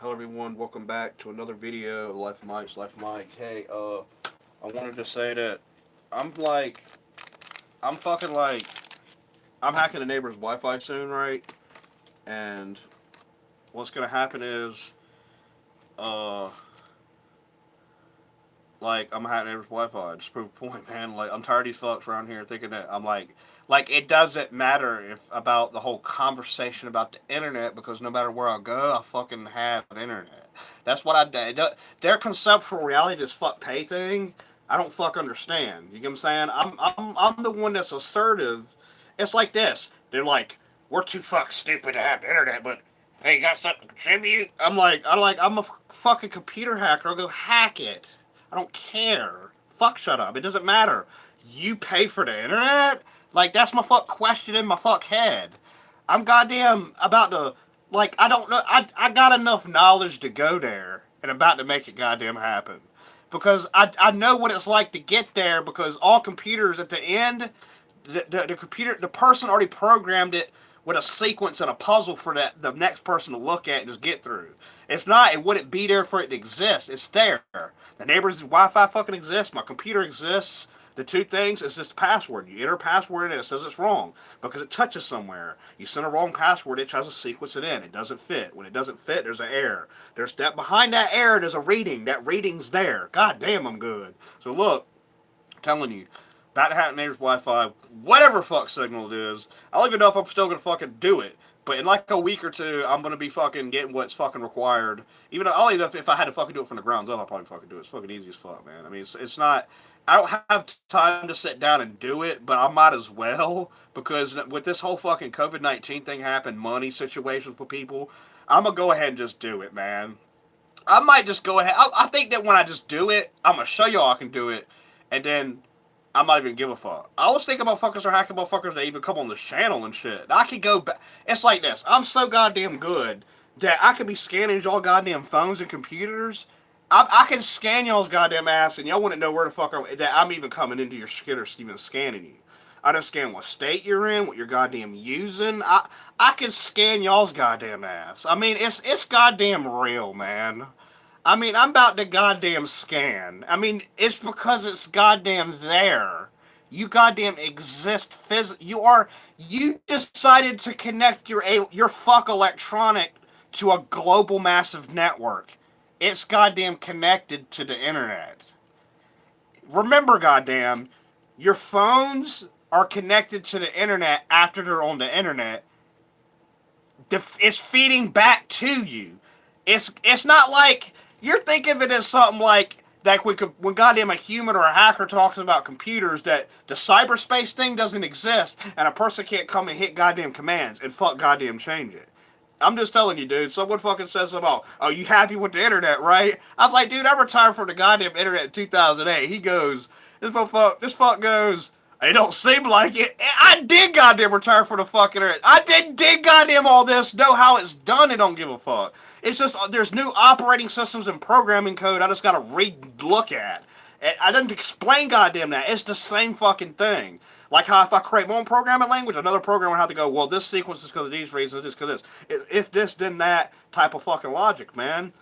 Hello everyone, welcome back to another video of Life of Mike's Life of Mike. Hey, I wanted to say that I'm like, I'm fucking like, I'm hacking the neighbor's Wi-Fi soon, right? And what's gonna happen is, uh, I'm hacking the neighbor's Wi-Fi. Just prove a point, man. Like, I'm tired of these fucks around here thinking that I'm like it doesn't matter if about the whole conversation about the internet because no matter where I go, I fucking have internet. That's what I do. Their conceptual reality, this fuck pay thing, I don't fuck understand. You get what I'm saying? I'm the one that's assertive. It's like this. They're like, we're too fuck stupid to have internet, but hey, you got something to contribute? I'm a fucking computer hacker. I'll go hack it. I don't care. Fuck, shut up. It doesn't matter. You pay for the internet? Like, that's my fuck question in my fuck head. I'm goddamn about to, like, I don't know. I got enough knowledge to go there and about to make it goddamn happen. Because I know what it's like to get there because all computers at the end, the computer, the person already programmed it with a sequence and a puzzle for the next person to look at and just get through. It's not, it wouldn't be there for it to exist. It's there. The neighbor's Wi-Fi fucking exists. My computer exists. The two things is just password. You enter a password in it says it's wrong because it touches somewhere. You send a wrong password, it tries to sequence it in. It doesn't fit. When it doesn't fit, there's an error. There's that behind that error. There's a reading. That reading's there. God damn, I'm good. So look, I'm telling you, about to have neighbor's Wi-Fi, whatever fuck signal it is. I don't even know if I'm still gonna fucking do it. But in like a week or two, I'm gonna be fucking getting what's fucking required. Even though, only if I had to fucking do it from the grounds up, I'll probably fucking do it. It's fucking easy as fuck, man. I mean, it's not. I don't have time to sit down and do it, but I might as well because with this whole fucking COVID-19 thing happen, money situations for people, I'm gonna go ahead and just do it, man. I might just go ahead. I think that when I just do it, I'm gonna show y'all I can do it, and then I might even give a fuck. I was thinking motherfuckers are hacking motherfuckers that even come on the channel and shit. I could go back. It's like this. I'm so goddamn good that I could be scanning y'all goddamn phones and computers. I can scan y'all's goddamn ass and y'all wouldn't know where the fuck that I'm even coming into your shit or even scanning you. I just scan what state you're in, what you're goddamn using. I can scan y'all's goddamn ass. I mean, it's goddamn real, man. I mean, I'm about to goddamn scan. I mean, it's because it's goddamn there. You goddamn exist you decided to connect your fuck electronic to a global massive network. It's goddamn connected to the internet. Remember, goddamn, your phones are connected to the internet after they're on the internet. It's feeding back to you. It's not like you're thinking of it as something like when goddamn a human or a hacker talks about computers that the cyberspace thing doesn't exist and a person can't come and hit goddamn commands and fuck goddamn change it. I'm just telling you, dude. Someone fucking says about, oh, you happy with the internet, right? I was like, dude, I retired from the goddamn internet in 2008. He goes, this fuck goes, it don't seem like it. I did goddamn retire from the fucking internet. I did goddamn all this, know how it's done, and don't give a fuck. It's just, there's new operating systems and programming code I just gotta look at. I didn't explain goddamn that. It's the same fucking thing. Like how if I create my own programming language, another programmer would have to go, well, this sequence is because of these reasons, this because this. If this, then that type of fucking logic, man.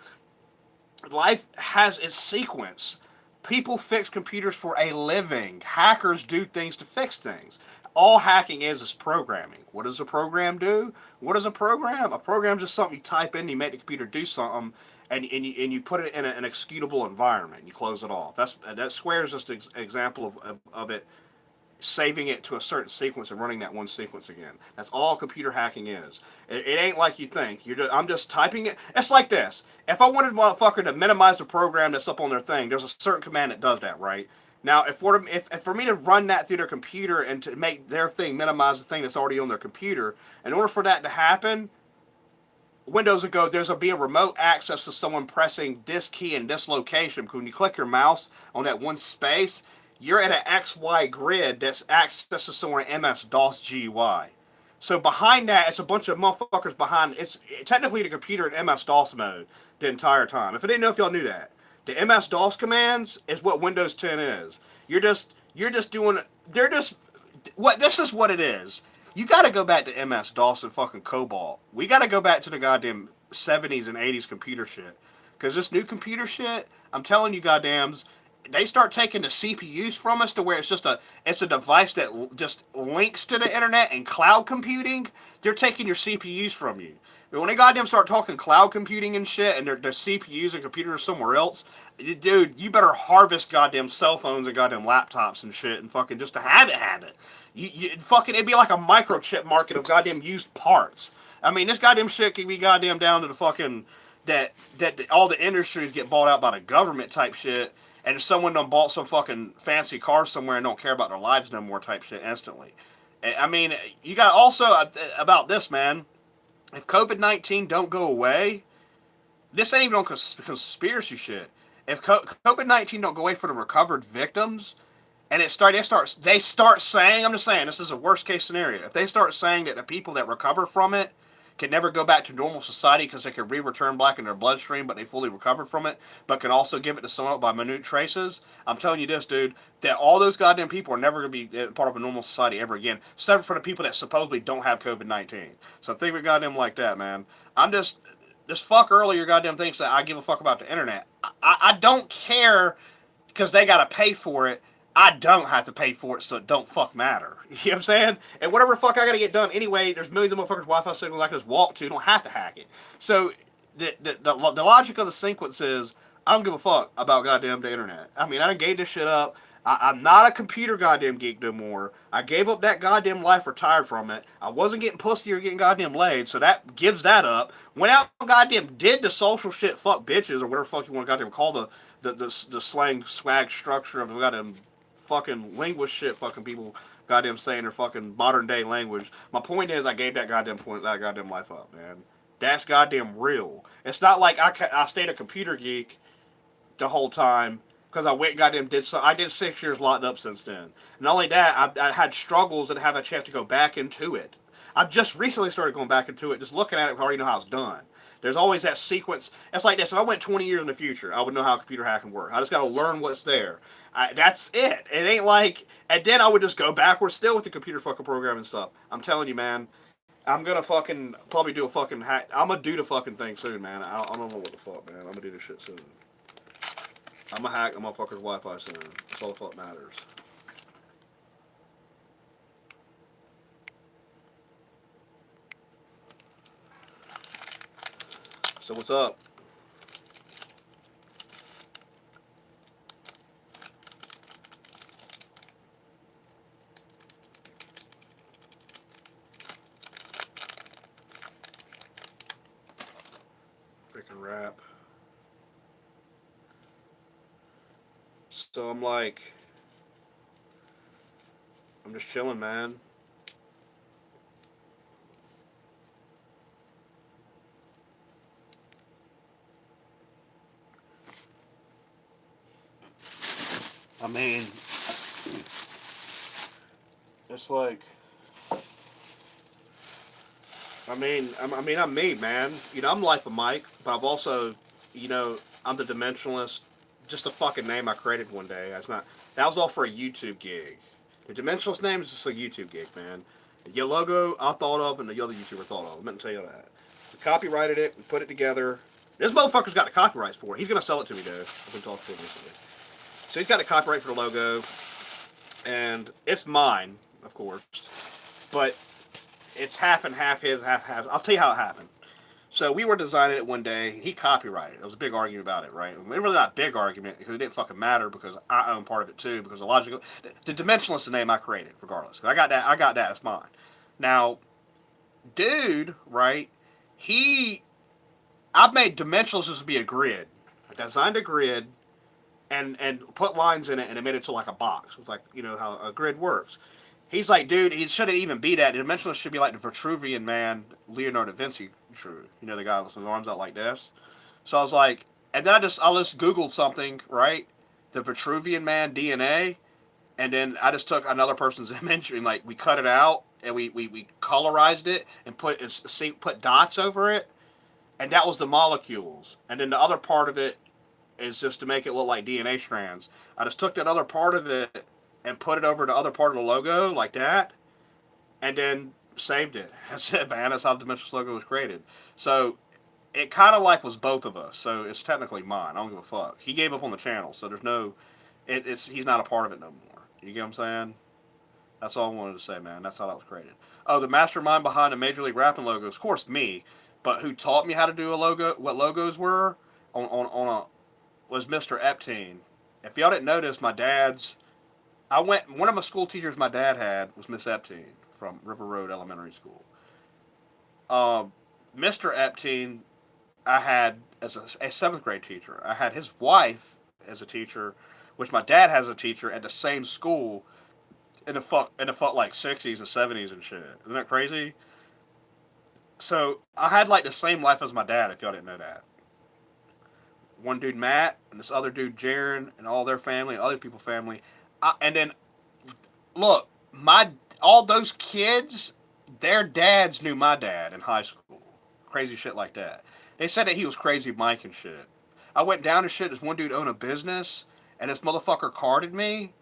Life has its sequence. People fix computers for a living. Hackers do things to fix things. All hacking is programming. What does a program do? What is a program? A program is just something you type in, you make the computer do something, and you put it in an executable environment. You close it off. That Square is just an example of it saving it to a certain sequence and running that one sequence again. That's all computer hacking is. It ain't like you think. I'm just typing it. It's like this. If I wanted motherfucker to minimize the program that's up on their thing, there's a certain command that does that, right? Now, if for me to run that through their computer and to make their thing minimize the thing that's already on their computer, in order for that to happen, Windows will go, there's be a remote access to someone pressing this key in this location. Because when you click your mouse on that one space, you're at an XY grid that's access to somewhere in MS-DOS GUI. So behind that, it's a bunch of motherfuckers behind. It's technically the computer in MS-DOS mode the entire time. If I didn't know if y'all knew that. The MS-DOS commands is what Windows 10 is. You're just doing, they're just, what, this is what it is. You got to go back to MS-DOS and fucking COBOL. We got to go back to the goddamn 70s and 80s computer shit. Because this new computer shit, I'm telling you goddams, they start taking the CPUs from us to where it's a device that just links to the internet and cloud computing. They're taking your CPUs from you. But when they goddamn start talking cloud computing and shit, and their CPUs and computers are somewhere else, dude, you better harvest goddamn cell phones and goddamn laptops and shit, and fucking just to have it. Fucking, it'd be like a microchip market of goddamn used parts. I mean, this goddamn shit could be goddamn down to the fucking that all the industries get bought out by the government type shit, and if someone done bought some fucking fancy car somewhere and don't care about their lives no more type shit instantly. I mean, you got also about this, man. If COVID-19 don't go away, this ain't even on conspiracy shit. If COVID-19 don't go away for the recovered victims, and they start saying, I'm just saying, this is a worst case scenario. If they start saying that the people that recover from it can never go back to normal society because they can re-return back in their bloodstream, but they fully recovered from it, but can also give it to someone by minute traces, I'm telling you this, dude, that all those goddamn people are never going to be part of a normal society ever again, except for the people that supposedly don't have COVID-19. So think of it goddamn like that, man. I'm just fuck earlier goddamn thinks that I give a fuck about the internet. I don't care because they got to pay for it. I don't have to pay for it, so it don't fuck matter. You know what I'm saying? And whatever the fuck I gotta get done anyway, there's millions of motherfuckers Wi-Fi signals I can just walk to. You don't have to hack it. So the logic of the sequence is I don't give a fuck about goddamn the internet. I mean, I done gave this shit up. I'm not a computer goddamn geek no more. I gave up that goddamn life, retired from it. I wasn't getting pussy or getting goddamn laid, so that gives that up. Went out and goddamn did the social shit, fuck bitches, or whatever the fuck you want to goddamn call the slang swag structure of the goddamn fucking linguist shit fucking people goddamn saying their fucking modern day language. My point is I gave that goddamn life up, man. That's goddamn real. It's not like I stayed a computer geek the whole time because I went and goddamn did some. I did 6 years locked up since then. Not only that, I had struggles and have a chance to go back into it. I've just recently started going back into it, just looking at it, I already know how it's done. There's always that sequence. It's like this. If I went 20 years in the future, I would know how computer hacking works. I just got to learn what's there. That's it. It ain't like, and then I would just go backwards still with the computer fucking programming stuff. I'm telling you, man. I'm gonna fucking probably do a fucking hack. I'm gonna do the fucking thing soon, man. I don't know what the fuck, man. I'm gonna do this shit soon. I'm gonna hack a motherfucker's Wi-Fi soon. That's all the fuck matters. So what's up? Freaking rap. So I'm like, I'm just chilling, man. I mean, it's like, I'm me, man. You know, I'm Life of Mike, but I've also, you know, I'm the Dimensionalist. Just a fucking name I created one day. That's not. That was all for a YouTube gig. The Dimensionalist name is just a YouTube gig, man. The logo I thought of, and the other YouTuber thought of. I meant to tell you that. We copyrighted it. We put it together. This motherfucker's got the copyrights for it. He's gonna sell it to me, though. I've been talking to him recently. So he's got the copyright for the logo, and it's mine, of course. But it's half and half his, half. I'll tell you how it happened. So we were designing it one day. He copyrighted it. There was a big argument about it, right? It was really not a big argument because it didn't fucking matter because I own part of it too. Because the logical, the Dimensionalist is the name I created, regardless. I got that. I got that. It's mine. Now, dude, right? I've made Dimensionalist just to be a grid. I designed a grid and put lines in it and it made it to like a box. It's like, you know how a grid works. He's like, dude, he shouldn't even be that. The Dimensionalist should be like the Vitruvian man, Leonardo da Vinci drew. You know, the guy with his arms out like this. So I was like, and then I just Googled something, right? The Vitruvian man DNA, and then I just took another person's image and like we cut it out and we colorized it and put dots over it, and that was the molecules. And then the other part of it is just to make it look like DNA strands. I just took that other part of it and put it over the other part of the logo like that, and then saved it. That's it, man. That's how the Dimensions logo was created. So it kind of like was both of us. So it's technically mine. I don't give a fuck. He gave up on the channel, so there's no. It's he's not a part of it no more. You get what I'm saying? That's all I wanted to say, man. That's how that was created. Oh, the mastermind behind the Major League Rapping logos, of course, me. But who taught me how to do a logo? What logos were on a was Mr. Epstein. If y'all didn't notice, my dad's. I went. One of my school teachers my dad had was Miss Epstein from River Road Elementary School. Mr. Epstein, I had as a seventh grade teacher. I had his wife as a teacher, which my dad has a teacher at the same school in the fuck like 60s and 70s and shit. Isn't that crazy? So I had like the same life as my dad. If y'all didn't know that. One dude Matt and this other dude Jaron and all their family, other people's family, and then look, my all those kids, their dads knew my dad in high school. Crazy shit like that. They said that he was crazy Mike and shit. I went down and shit. This one dude owned a business, and this motherfucker carded me.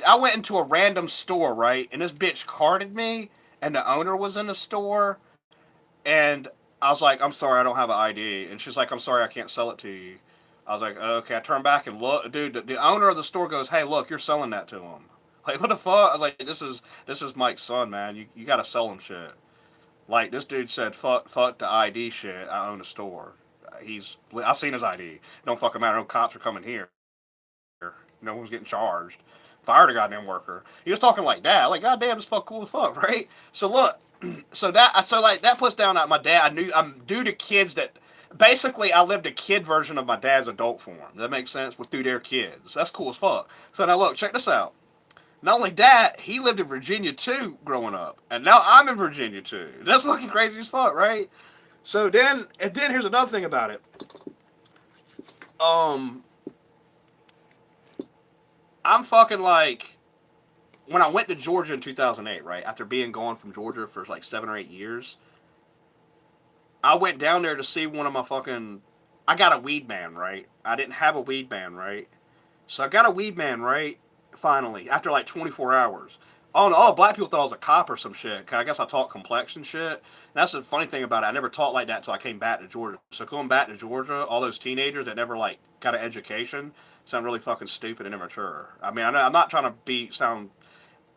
I went into a random store, right, and this bitch carded me, and the owner was in the store, and I was like, I'm sorry, I don't have an ID, and she's like, I'm sorry, I can't sell it to you. I was like, okay. I turned back and look, dude. The owner of the store goes, hey, look, you're selling that to him. Like, what the fuck? I was like, this is Mike's son, man. You gotta sell him shit. Like this dude said, fuck the ID shit. I own a store. I seen his ID. Don't fucking matter. No cops are coming here. No one's getting charged. Fired a goddamn worker. He was talking like that. Like, goddamn, this fuck cool as fuck, right? So look, so like that puts down my dad. I knew I'm due to kids that basically I lived a kid version of my dad's adult form. Does that make sense? With through their kids. That's cool as fuck. So now look, check this out. Not only that, he lived in Virginia too growing up. And now I'm in Virginia too. That's fucking crazy as fuck, right? So then here's another thing about it. Um, I'm fucking like, when I went to Georgia in 2008, right? After being gone from Georgia for like 7 or 8 years, I went down there to see one of my fucking, I got a weed man, right? I didn't have a weed man, right? So I got a weed man, right? Finally, after like 24 hours. Oh no, all black people thought I was a cop or some shit. 'Cause I guess I taught complexion shit. And that's the funny thing about it. I never taught like that until I came back to Georgia. So going back to Georgia, all those teenagers that never like got an education sound really fucking stupid and immature. I mean, I know I'm not trying to sound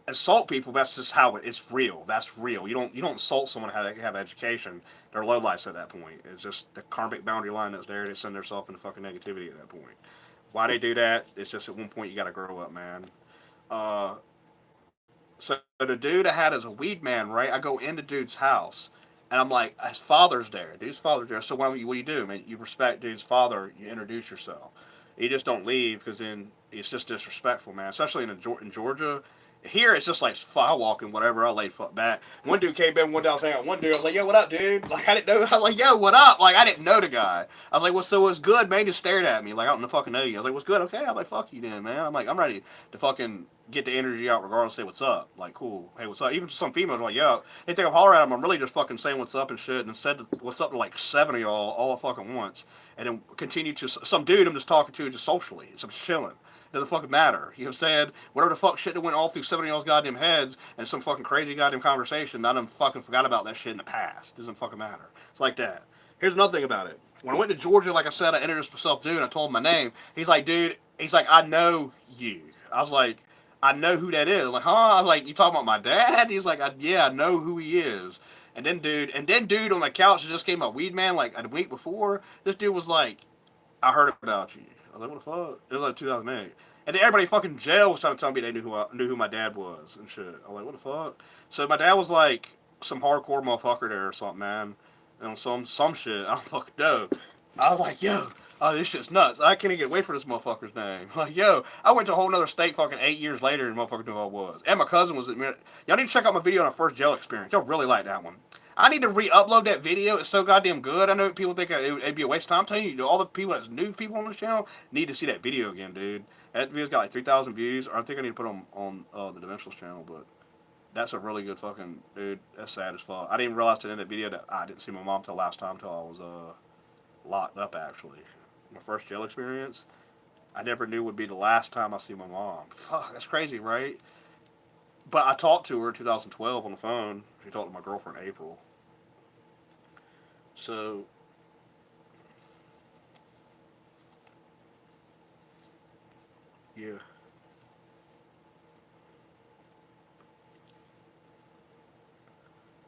insult people. But that's just how it's real. That's real. You don't insult someone how they have education. They're low lifes at that point. It's just the karmic boundary line that's there. They send themselves into fucking negativity at that point. Why they do that? It's just at one point you got to grow up, man. Uh, so the dude I had as a weed man, right? I go into dude's house, and I'm like, his father's there. Dude's father's there. So what do you do, man? You respect dude's father. You introduce yourself. You just don't leave because then it's just disrespectful, man. Especially in Georgia. Here it's just like file walking, whatever. I laid foot back. One dude came in, one day I was hanging out. One dude, I was like, "Yo, what up, dude?" Like I didn't know. I was like, "Yo, what up?" Like I didn't know the guy. I was like, "Well, so what's good?" Man, he just stared at me like I don't fucking know you. I was like, "What's good?" Okay, I'm like, "Fuck you, then, man." I'm like, I'm ready to fucking get the energy out, regardless. Say what's up. Like, cool. Hey, what's up? Even some females are like, "Yo," they think I'm hollering at them. I'm really just fucking saying what's up and shit, and said what's up to like 7 of y'all all at fucking once, and then continue to some dude I'm just talking to just socially, just chilling. Doesn't fucking matter. You know what I'm saying? Whatever the fuck shit that went all through 7 of y'all's goddamn heads and some fucking crazy goddamn conversation, none of them fucking forgot about that shit in the past. Doesn't fucking matter. It's like that. Here's another thing about it. When I went to Georgia, like I said, I introduced myself, dude, and I told him my name. He's like, dude, he's like, I know you. I was like, I know who that is. I'm like, huh? I was like, you talking about my dad? He's like, yeah, I know who he is. And then dude on the couch that just came up, weed man, like a week before, this dude was like, I heard about you. I was like, what the fuck? It was like 2008. And then everybody fucking jail was trying to tell me they knew who my dad was and shit. I was like, what the fuck? So my dad was like some hardcore motherfucker there or something, man. And some shit. I don't fucking know. I was like, yo, oh, this shit's nuts. I can't even get away from this motherfucker's name. Like, yo, I went to a whole nother state fucking 8 years later and motherfucker knew who I was. And my cousin was, y'all need to check out my video on our first jail experience. Y'all really like that one. I need to re-upload that video. It's so goddamn good. I know people think it'd be a waste of time. I'm telling you, all the people that's new people on this channel need to see that video again, dude. That video's got like 3,000 views. Or I think I need to put it on the Dimensionals channel, but that's a really good fucking, dude. That's sad as fuck. I didn't even realize that in that video that I didn't see my mom till last time, till I was locked up, actually. My first jail experience, I never knew would be the last time I see my mom. Fuck, that's crazy, right? But I talked to her in 2012 on the phone. She talked to my girlfriend in April. So yeah.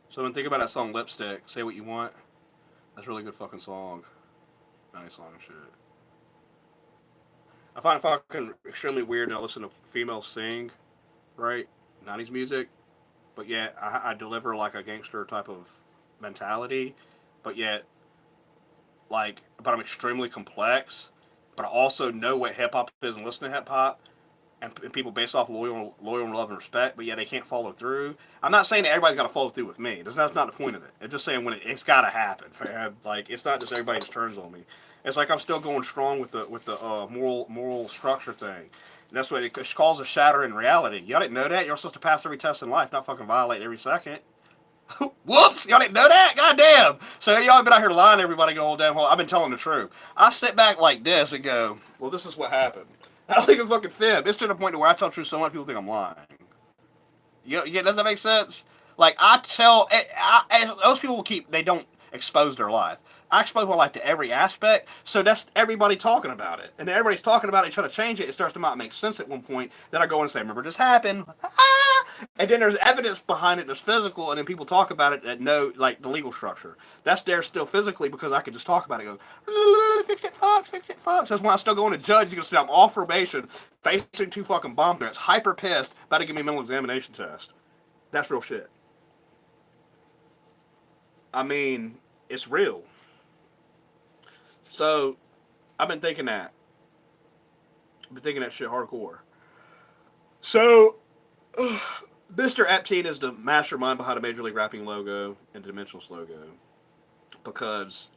So when think about that song Lipstick, Say What You Want. That's a really good fucking song. Nice song and shit. I find it fucking extremely weird that I listen to females sing, right? 90s music, but yet I deliver like a gangster type of mentality, but yet but I'm extremely complex, but I also know what hip hop is and listen to hip hop, and people based off loyal love and respect, but yet they can't follow through. I'm not saying that everybody's got to follow through with me. That's not the point of it. I'm just saying when it's got to happen. Man. Like it's not just everybody just turns on me. It's like I'm still going strong with the moral structure thing. And that's what it calls a shatter in reality. Y'all didn't know that. You're supposed to pass every test in life, not fucking violate every second. Whoops! Y'all didn't know that? God damn! So y'all been out here lying to everybody going damn whole. I've been telling the truth. I sit back like this and go, well, this is what happened. I don't even fucking fib. It's to the point where I tell the truth so much people think I'm lying. Yeah, does that make sense? Like I tell, those people they don't expose their life. I expose my life to every aspect, so that's everybody talking about it, and everybody's talking about it, trying to change it. It starts to not make sense at one point. Then I go and say, "Remember this happened," and then there's evidence behind it that's physical, and then people talk about it that know like the legal structure. That's there still physically because I could just talk about it. And go fix it, fuck. So that's why I still going to judge. You can see I'm off probation, facing 2 fucking bomb threats, hyper pissed, about to give me a mental examination test. That's real shit. I mean, it's real. So I've been thinking that. I've been thinking that shit hardcore. So Mr. Epstein is the mastermind behind the Major League Rapping logo and the Dimensionals logo because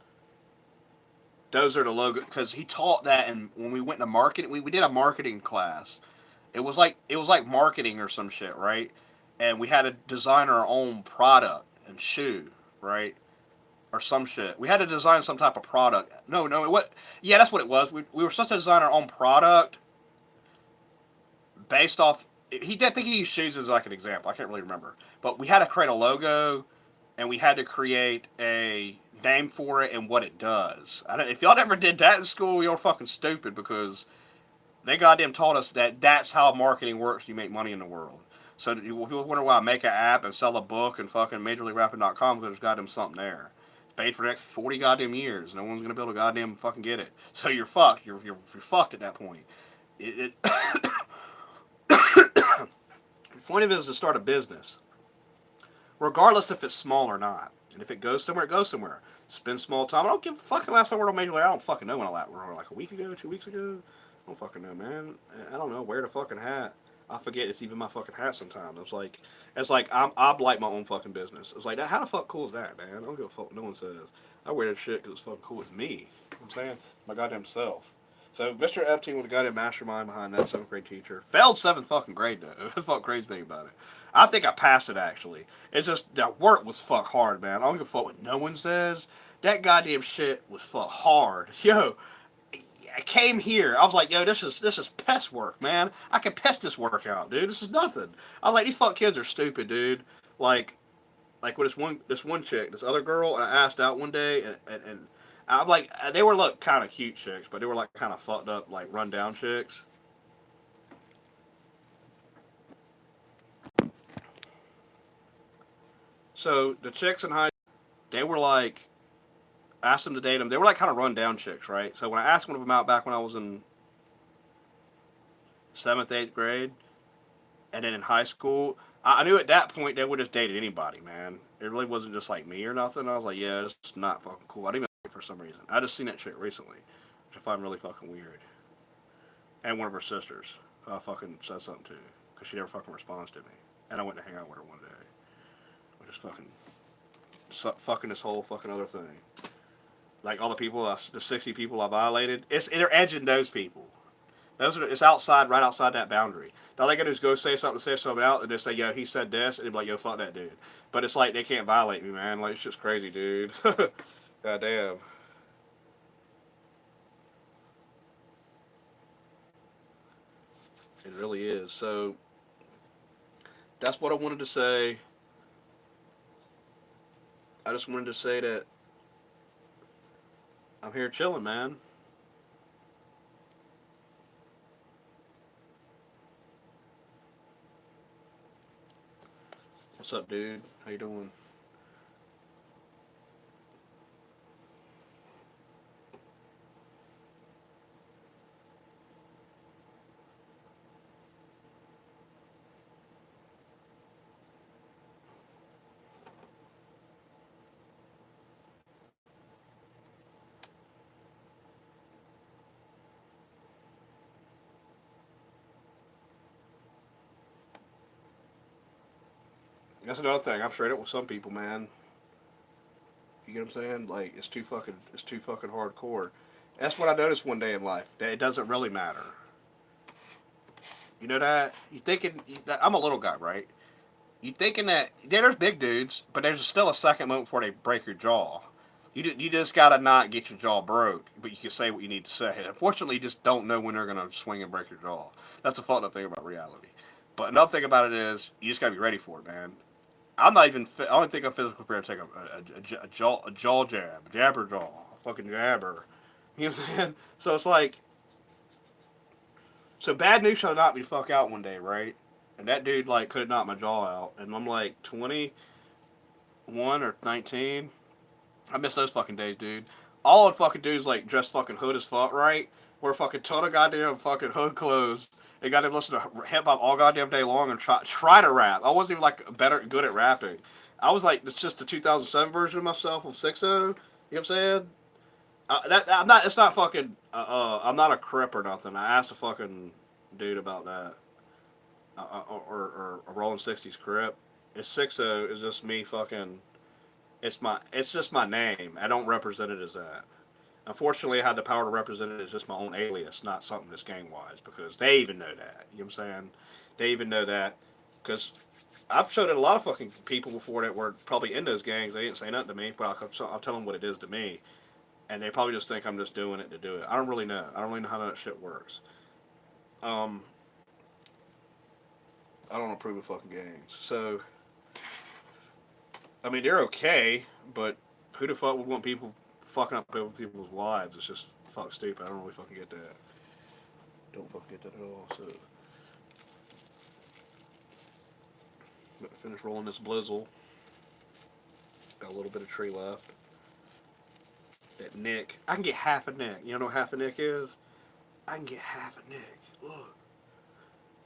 those are the logo. Because he taught that, and when we went to marketing, we did a marketing class. It was like marketing or some shit, right? And we had to design our own product and shoe, right? Or some shit. We had to design some type of product. No, what? Yeah, that's what it was. We were supposed to design our own product based off. He did think he used shoes as like an example. I can't really remember, but we had to create a logo, and we had to create a name for it and what it does. If y'all never did that in school, you're fucking stupid because they goddamn taught us that that's how marketing works. You make money in the world. So people wonder why I make an app and sell a book and fucking MajorLeagueRapping.com because there's goddamn something there. It's paid for the next 40 goddamn years. No one's gonna be able to goddamn fucking get it. So you're fucked. You're fucked at that point. The point of it is to start a business, regardless if it's small or not. And if it goes somewhere, it goes somewhere. Spend small time. I don't give a fucking last time I worked on Major League. I don't fucking know when I last worked. Like a week ago, 2 weeks ago. I don't fucking know, man. I don't know. Wear the fucking hat. I forget it's even my fucking hat sometimes. It's like I like my own fucking business. It's like that. How the fuck cool is that, man? I don't give a fuck what no one says. I wear that shit because it's fucking cool. It's me. You know what I'm saying? My goddamn self. So Mr. Epstein was a goddamn mastermind behind that 7th grade teacher. Failed 7th fucking grade though. That's the fuck crazy thing about it. I think I passed it actually. It's just that work was fuck hard, man. I don't give a fuck what no one says. That goddamn shit was fuck hard. Yo, I came here. I was like, yo, this is pest work, man. I can pest this work out, dude. This is nothing. I was like, these fuck kids are stupid, dude. Like, with this one chick, this other girl, and I asked out one day, and I'm like, they were look kind of cute chicks, but they were like kind of fucked up, like run down chicks. So the chicks in high, they were like, asked them to date them. They were like kind of run down chicks, right? So when I asked one of them out back when I was in 7th, 8th grade, and then in high school, I knew at that point they would have dated anybody, man. It really wasn't just like me or nothing. I was like, yeah, this is not fucking cool. I didn't even like it for some reason. I just seen that shit recently, which I find really fucking weird. And one of her sisters, who I fucking said something to, because she never fucking responds to me. And I went to hang out with her one day, which is fucking this whole fucking other thing. Like all the people, the 60 people I violated, they're edging those people. It's outside, right outside that boundary. All they gotta do is go say something out, and just say, yo, he said this, and they'd be like, yo, fuck that dude. But it's like, they can't violate me, man. Like, it's just crazy, dude. God damn. It really is. So, That's what I wanted to say. I just wanted to say that I'm here chilling, man. What's up, dude? How you doing? That's another thing. I'm straight up with some people, man. You get what I'm saying? Like it's too fucking hardcore. That's what I noticed one day in life. That it doesn't really matter. You know that? You thinking I'm a little guy, right? You thinking that there's big dudes, but there's still a second moment before they break your jaw. You just gotta not get your jaw broke, but you can say what you need to say. Unfortunately, you just don't know when they're gonna swing and break your jaw. That's the fucked up thing about reality. But another thing about it is you just gotta be ready for it, man. I'm not even. I don't think I'm physically prepared to take a jaw jab, jabber jaw, a fucking jabber. You know what I'm saying? So it's like, so bad news shall knock me the fuck out one day, right? And that dude like could knock my jaw out, and I'm like 21 or 19. I miss those fucking days, dude. All I'd fucking do is like dress fucking hood as fuck, right? Wear a fucking ton of goddamn fucking hood clothes. They got to listen to hip hop all goddamn day long and try to rap. I wasn't even like good at rapping. I was like, it's just the 2007 version of myself of 6 You know what I'm saying? I'm not. It's not fucking. I'm not a crip or nothing. I asked a fucking dude about that. Or a Rolling 60s crip. It's 6 is just me fucking. It's just my name. I don't represent it as that. Unfortunately, I had the power to represent it as just my own alias, not something that's gang wise, because they even know that. You know what I'm saying? They even know that because I've showed it a lot of fucking people before that were probably in those gangs. They didn't say nothing to me, but I'll tell them what it is to me, and they probably just think I'm just doing it to do it. I don't really know. I don't really know how that shit works. Um, I don't approve of fucking gangs. So, I mean, they're okay, but who the fuck would want people fucking up people's lives? It's just fuck stupid. I don't really fucking get that. Don't fucking get that at all. So, got to finish rolling this blizzle. Got a little bit of tree left. That nick. I can get half a nick. You know what half a nick is? I can get half a nick.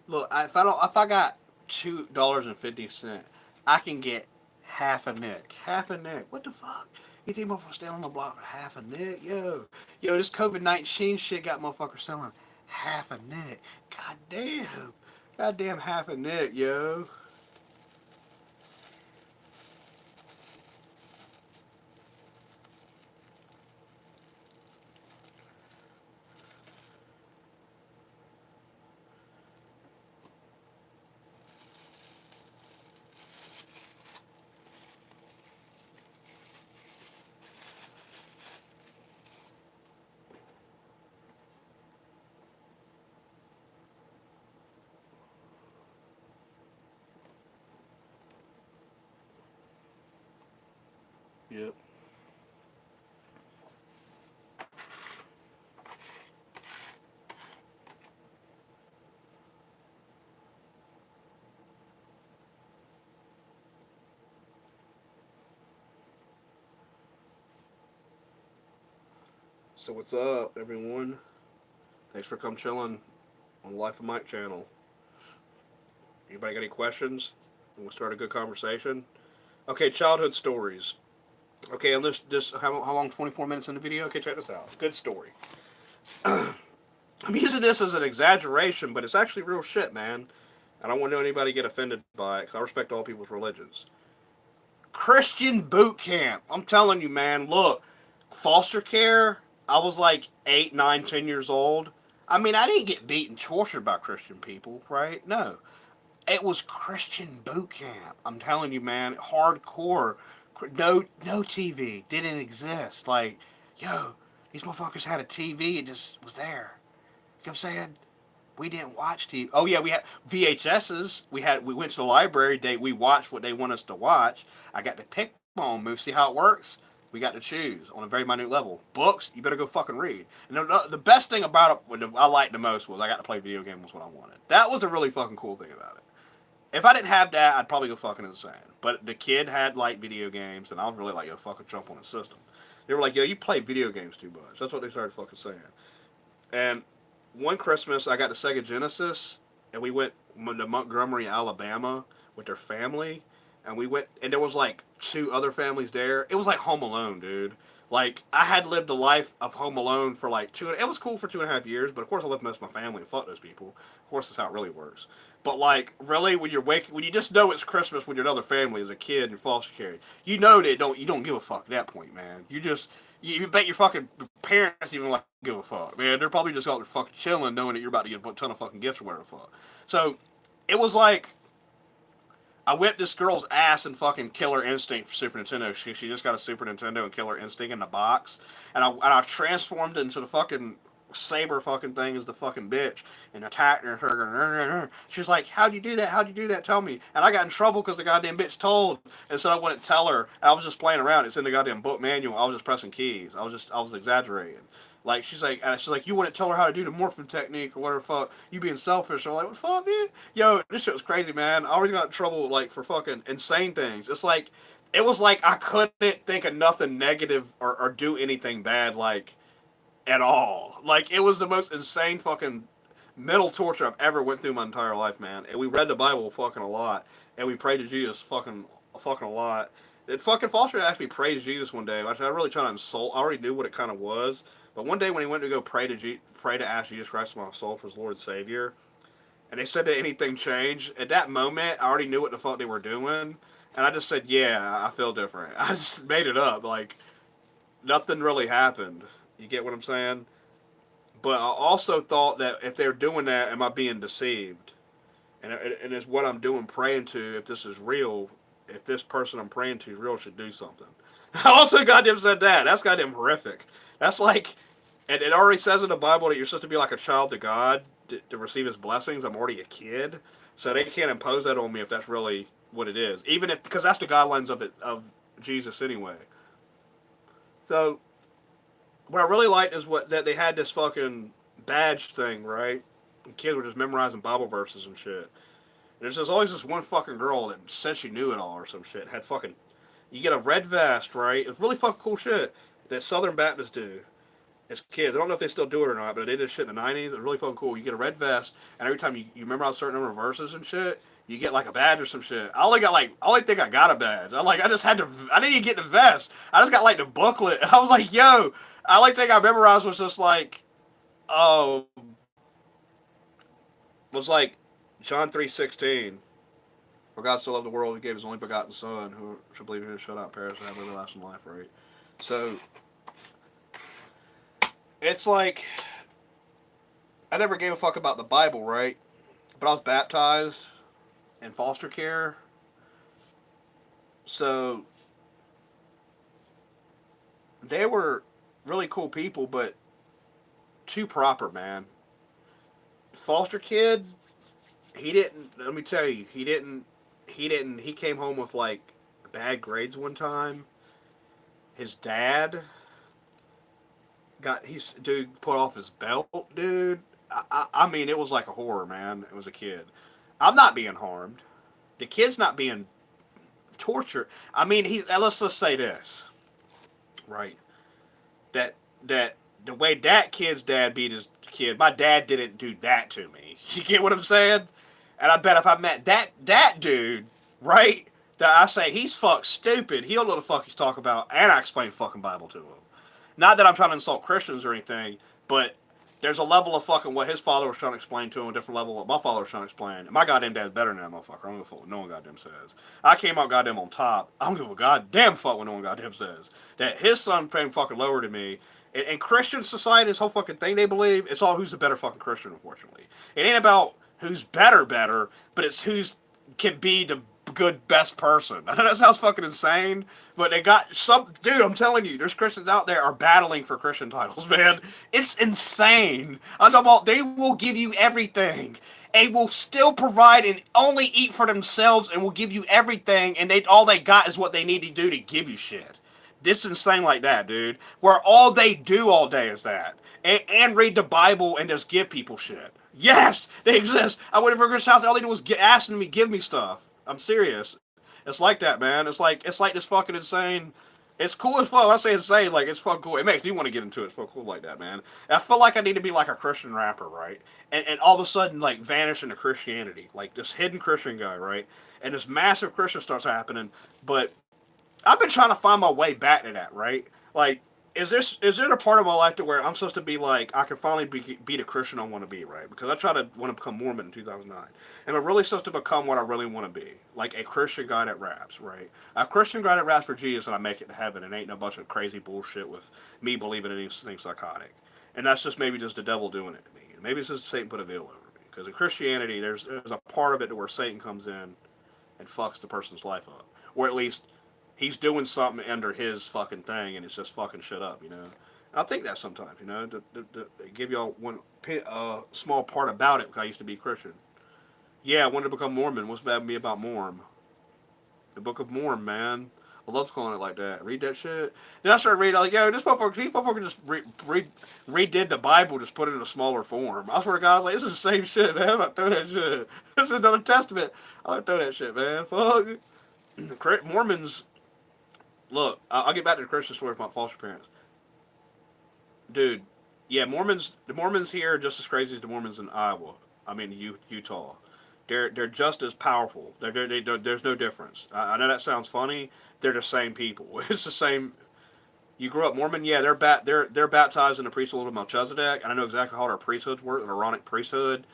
Look. If I got $2.50, I can get half a nick. Half a nick. What the fuck? You think motherfuckers staying on the block for half a nick? Yo, this COVID-19 shit got motherfuckers selling half a nick. Goddamn half a nick, yo. Yep. So what's up, everyone? Thanks for come chilling on the Life of Mike channel. Anybody got any questions? We'll start a good conversation. Okay, childhood stories. Okay, and this how long? 24 minutes in the video. Okay, check this out. Good story. I'm using this as an exaggeration, but it's actually real shit, man. I don't want anybody get offended by it because I respect all people's religions. Christian boot camp. I'm telling you, man. Look, foster care. I was like 8, 9, 10 years old. I mean, I didn't get beaten, tortured by Christian people, right? No, it was Christian boot camp. I'm telling you, man, hardcore. No TV didn't exist. Like, yo, these motherfuckers had a TV. It just was there. You know what I'm saying? We didn't watch TV. Oh yeah, we had VHSs. We went to the library. We watched what they want us to watch. I got to pick my own movie. See how it works. We got to choose on a very minute level. Books, you better go fucking read. And the best thing about it, what I liked the most was I got to play video games when I wanted. That was a really fucking cool thing about it. If I didn't have that, I'd probably go fucking insane. But the kid had like video games, and I was really like, yo, fucking jump on the system. They were like, yo, you play video games too much. That's what they started fucking saying. And one Christmas, I got the Sega Genesis, and we went to Montgomery, Alabama, with their family, and we went, and there was like two other families there. It was like Home Alone, dude. Like I had lived a life of Home Alone for like two. It was cool for 2.5 years, but of course I lived most of my family and fucked those people. Of course, that's how it really works. But like, really, when you're waking, when you just know it's Christmas with your other family as a kid in foster care, you know that you don't give a fuck at that point, man. You bet your fucking parents even like give a fuck, man. They're probably just out there fucking chilling, knowing that you're about to get a ton of fucking gifts or whatever the fuck. So it was like I whipped this girl's ass in fucking Killer Instinct for Super Nintendo. She just got a Super Nintendo and Killer Instinct in the box, and I transformed into the fucking saber fucking thing as the fucking bitch and attacked her. She's like, "How'd you do that? How'd you do that? Tell me." And I got in trouble because the goddamn bitch told, and so I wouldn't tell her. And I was just playing around. It's in the goddamn book manual. I was just pressing keys. I was exaggerating. Like she's like, you wouldn't tell her how to do the morphing technique or whatever. Fuck, you being selfish. I'm like, what the fuck, man? Yo, this shit was crazy, man. I always got in trouble like for fucking insane things. It's like, it was like I couldn't think of nothing negative or do anything bad like at all. Like it was the most insane fucking mental torture I've ever went through my entire life, man. And we read the Bible fucking a lot, and we prayed to Jesus fucking a lot. It fucking Foster actually prayed to Jesus one day. Which I really trying to insult. I already knew what it kind of was, but one day when he went to go pray to ask Jesus Christ my soul for his Lord and Savior, and they said that anything changed. At that moment, I already knew what the fuck they were doing, and I just said, "Yeah, I feel different." I just made it up. Like nothing really happened. You get what I'm saying? But I also thought that if they're doing that, am I being deceived? And is what I'm doing praying to, if this is real, if this person I'm praying to is real, should do something. I also goddamn said that. That's goddamn horrific. That's like, and it already says in the Bible that you're supposed to be like a child to God to receive His blessings. I'm already a kid, so they can't impose that on me if that's really what it is. Even if, because that's the guidelines of Jesus anyway. So what I really liked is that they had this fucking badge thing, right? And kids were just memorizing Bible verses and shit. There's just always this one fucking girl that said she knew it all or some shit. Had fucking, you get a red vest, right? It's really fucking cool shit that Southern Baptists do as kids. I don't know if they still do it or not, but they did this shit in the 90s. It's really fucking cool. You get a red vest, and every time you memorize a certain number of verses and shit, you get like a badge or some shit. I only think I got a badge. I just had to, I didn't even get the vest. I just got like the booklet, and I was like, yo, I like think I memorized was just like, oh, was like John 3:16. For God so loved the world, He gave His only begotten Son, who should believe in Him shall not perish and have everlasting life, right? So it's like I never gave a fuck about the Bible, right? But I was baptized in foster care, so they were really cool people, but too proper, man. Foster kid, he didn't. Let me tell you, he didn't. He didn't. He came home with like bad grades one time. His dad dude put off his belt, dude. I mean, it was like a horror, man. It was a kid. I'm not being harmed. The kid's not being tortured. I mean, let's just say this, right? That that the way that kid's dad beat his kid, my dad didn't do that to me. You get what I'm saying? And I bet if I met that dude, right, that I say he's fuck stupid, he don't know what the fuck he's talking about, and I explain fucking Bible to him. Not that I'm trying to insult Christians or anything, but there's a level of fucking what his father was trying to explain to him, a different level of what my father was trying to explain. And my goddamn dad's better than that motherfucker. I don't give a fuck what no one goddamn says. I came out goddamn on top. I don't give a goddamn fuck what no one goddamn says. That his son came fucking lower than me. And Christian society, this whole fucking thing they believe, it's all who's the better fucking Christian, unfortunately. It ain't about who's better, but it's who's can be the good best person. I know that sounds fucking insane, but they got some dude. I'm telling you, there's Christians out there are battling for Christian titles, man. It's insane. I'm talking about they will give you everything. They will still provide and only eat for themselves, and will give you everything, and they all they got is what they need to do to give you shit. This is insane like that, dude. Where all they do all day is that, and read the Bible and just give people shit. Yes, they exist. I went to Christian house. All they do was asking me, give me stuff. I'm serious. It's like that, man. It's like this fucking insane. It's cool as fuck. When I say insane, like it's fucking cool. It makes me want to get into it. It's fucking cool like that, man. And I feel like I need to be like a Christian rapper, right? And all of a sudden, like vanish into Christianity, like this hidden Christian guy, right? And this massive Christian starts happening, but I've been trying to find my way back to that, right? Like, is there a part of my life to where I'm supposed to be like I can finally be the Christian I want to be, right? Because I tried to want to become Mormon in 2009, and I'm really supposed to become what I really want to be, like a Christian guy that raps, right? A Christian guy that raps for Jesus, and I make it to heaven, and ain't no bunch of crazy bullshit with me believing in anything psychotic, and that's just maybe just the devil doing it to me. Maybe it's just Satan put a veil over me. Because in Christianity, there's a part of it to where Satan comes in and fucks the person's life up, or at least he's doing something under his fucking thing, and it's just fucking shit up, you know. And I think that sometimes, you know, to give y'all one small part about it, because I used to be Christian. Yeah, I wanted to become Mormon. What's bad with me about Mormon? The Book of Mormon, man. I love calling it like that. Read that shit. Then I started reading, like, yo, this motherfucker just redid the Bible, just put it in a smaller form. I swear to God, I was like, this is the same shit, man. I'm not throwing that shit. This is another testament. I'm not throwing that shit, man. Fuck. Mormons, look, I'll get back to the Christian story about foster parents. Dude, yeah, the Mormons here are just as crazy as the Mormons in Iowa. I mean, Utah. They're just as powerful. There's no difference. I know that sounds funny. They're the same people. It's the same. You grew up Mormon, yeah. They're baptized in the priesthood of Melchizedek, and I know exactly how their priesthoods work. An Aaronic priesthood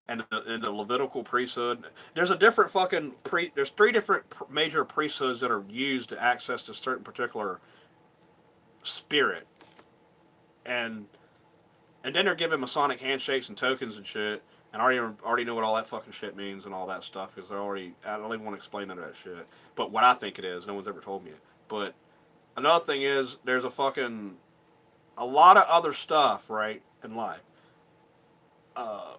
and the Levitical priesthood. There's a different fucking There's three different major priesthoods that are used to access to certain particular spirit, and then they're giving Masonic handshakes and tokens and shit. And I already know what all that fucking shit means and all that stuff because I don't even want to explain none of that shit. But what I think it is, no one's ever told me it. But another thing is, there's a lot of other stuff, right, in life. Uh,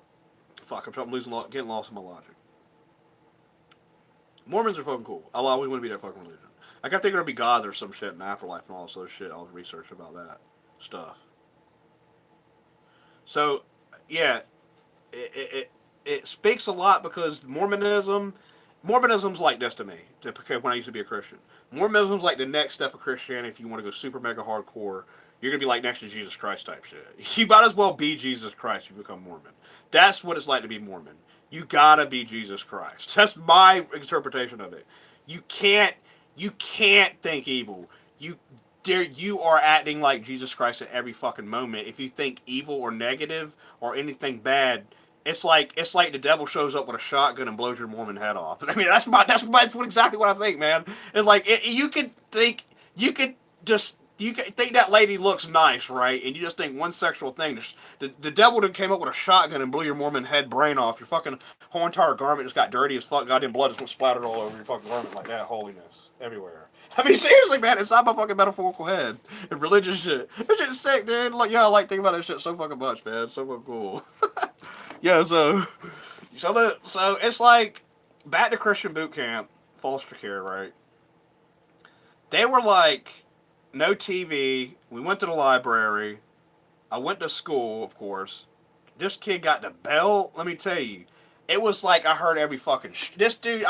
Fuck, getting lost in my logic. Mormons are fucking cool. I always want to be their fucking religion. Like, I think there'll be gods or some shit in the afterlife and all this other shit. I'll research about that stuff. So, yeah, it speaks a lot because Mormonism's like this to me. When I used to be a Christian, Mormonism's like the next step of Christianity. If you want to go super mega hardcore, you're gonna be like next to Jesus Christ type shit. You might as well be Jesus Christ if you become Mormon. That's what it's like to be Mormon. You gotta be Jesus Christ. That's my interpretation of it. You can't you can't think evil. You are acting like Jesus Christ at every fucking moment. If you think evil or negative or anything bad, it's like the devil shows up with a shotgun and blows your Mormon head off. I mean, that's exactly what I think, man. It's like you could you can think that lady looks nice, right? And you just think one sexual thing. The devil that came up with a shotgun and blew your Mormon head brain off. Your fucking whole entire garment just got dirty as fuck. Goddamn blood just splattered all over your fucking garment like that. Holiness everywhere. I mean, seriously, man, inside my fucking metaphorical head and religious shit. This shit's sick, dude. Like, yeah, I like thinking about this shit so fucking much, man. It's so fucking cool. Yeah, so it's like back to Christian boot camp, foster care, right? They were like no TV. We went to the library. I went to school, of course. This kid got the belt. Let me tell you, it was like I heard every fucking. This dude,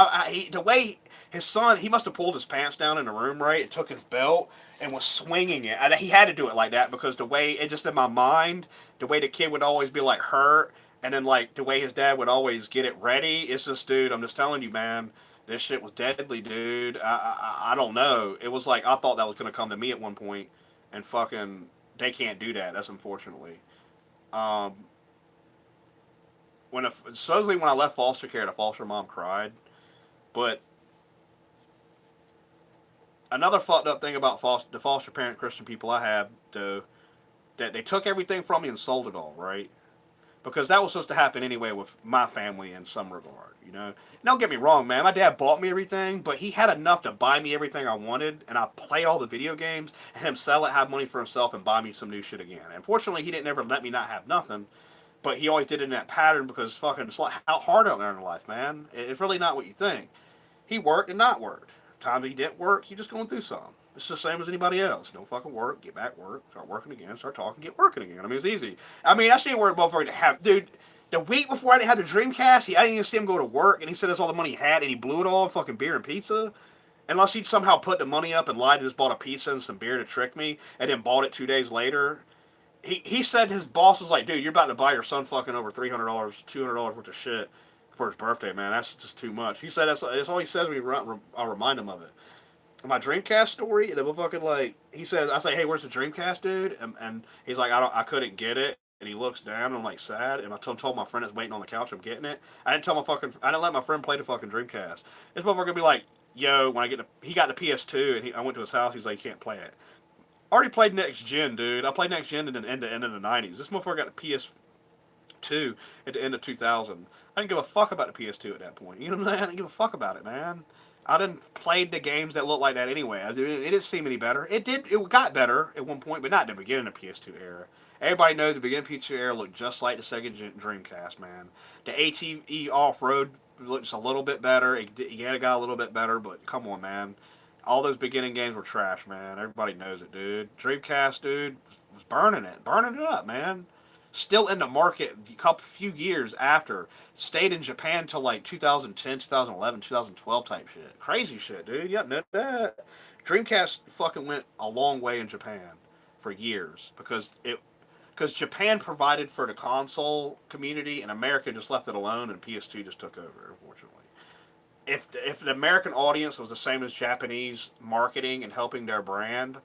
the way his son, he must have pulled his pants down in the room, right? It took his belt and was swinging it. He had to do it like that because the way it just in my mind, the way the kid would always be like hurt, and then like the way his dad would always get it ready. It's just, dude. I'm just telling you, man. This shit was deadly, dude. I don't know. It was like I thought that was gonna come to me at one point, and fucking they can't do that. That's unfortunately. Um, Supposedly when I left foster care, the foster mom cried, but another fucked up thing about the foster parent Christian people I have, though, that they took everything from me and sold it all, right? because that was supposed to happen anyway with my family in some regard, you know. Don't get me wrong, man. My dad bought me everything, but he had enough to buy me everything I wanted, and I play all the video games, and him sell it, have money for himself, and buy me some new shit again. And fortunately, he didn't ever let me not have nothing, but he always did it in that pattern because fucking it's like how hard out there in life, man. It's really not what you think. He worked and not worked. Times he didn't work, he just going through something. It's the same as anybody else. Don't fucking work, get back work, start working again, start talking, get working again. I mean, it's easy. I mean, I seen where motherfucker to have, dude. The week before I didn't have the Dreamcast, I didn't even see him go to work, and he said that's all the money he had, and he blew it all on fucking beer and pizza. Unless he'd somehow put the money up and lied and just bought a pizza and some beer to trick me, and then bought it 2 days later. He said his boss was like, dude, you're about to buy your son fucking over $300, $200 worth of shit for his birthday, man. That's just too much. He said that's all he says when I'll remind him of it. My Dreamcast story, and it fucking like he says, I say, hey, where's the Dreamcast, dude? And he's like, I couldn't get it. And he looks down, and I'm like sad. And I told my friend that's waiting on the couch, I'm getting it. I didn't let my friend play the fucking Dreamcast. This motherfucker gonna be like, yo, when I get he got the PS2, and I went to his house. He's like, you can't play it. Already played next gen, dude. I played next gen in the end of the '90s. This motherfucker got the PS2 at the end of 2000. I didn't give a fuck about the PS2 at that point. You know what I'm saying? I didn't give a fuck about it, man. I didn't play the games that looked like that anyway. It didn't seem any better. It did. It got better at one point, but not at the beginning of the PS2 era. Everybody knows the beginning of the PS2 era looked just like the Sega Dreamcast, man. The ATV off-road looked just a little bit better. It got a little bit better, but come on, man. All those beginning games were trash, man. Everybody knows it, dude. Dreamcast, dude, was burning it up, man. Still in the market a few years after. Stayed in Japan till like 2010, 2011, 2012 type shit. Crazy shit, dude. You know that. Dreamcast fucking went a long way in Japan for years because Japan provided for the console community and America just left it alone and PS2 just took over, unfortunately. If the American audience was the same as Japanese marketing and helping their brand,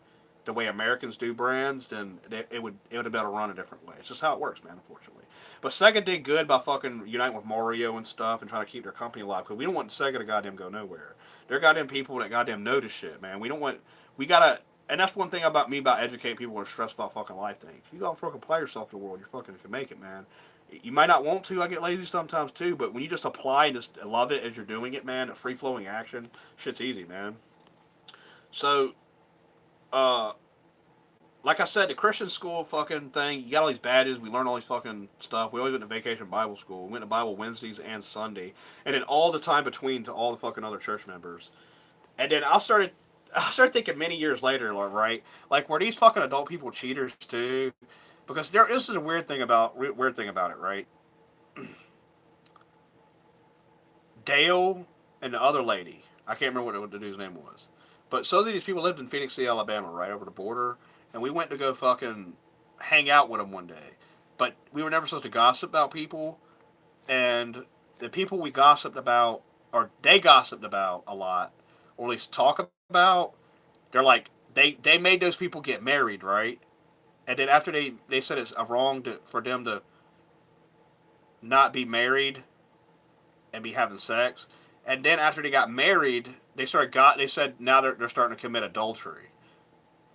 the way Americans do brands, then it would have been able to run a different way. It's just how it works, man, unfortunately. But Sega did good by fucking uniting with Mario and stuff and trying to keep their company alive. Because we don't want Sega to goddamn go nowhere. They're goddamn people that goddamn know the shit, man. We gotta, and that's one thing about me about educating people who are stressed about fucking life things. You gotta fucking play yourself in the world, you fucking can make it, man. You might not want to, I get lazy sometimes too, but when you just apply and just love it as you're doing it, man, a free-flowing action, shit's easy, man. So, like I said, the Christian school fucking thing, you got all these badges, we learn all these fucking stuff. We always went to vacation Bible school. We went to Bible Wednesdays and Sunday. And then all the time between to all the fucking other church members. And then I started thinking many years later, right? Like, were these fucking adult people cheaters too? Because this is a weird thing about it, right? Dale and the other lady, I can't remember what the dude's name was. But so these people lived in Phoenix City, Alabama, right over the border. And we went to go fucking hang out with them one day. But we were never supposed to gossip about people. And the people we gossiped about, or they gossiped about a lot, or at least talk about, they're like, they made those people get married, right? And then after they said it's wrong for them to not be married and be having sex. And then after they got married, they said now they're starting to commit adultery,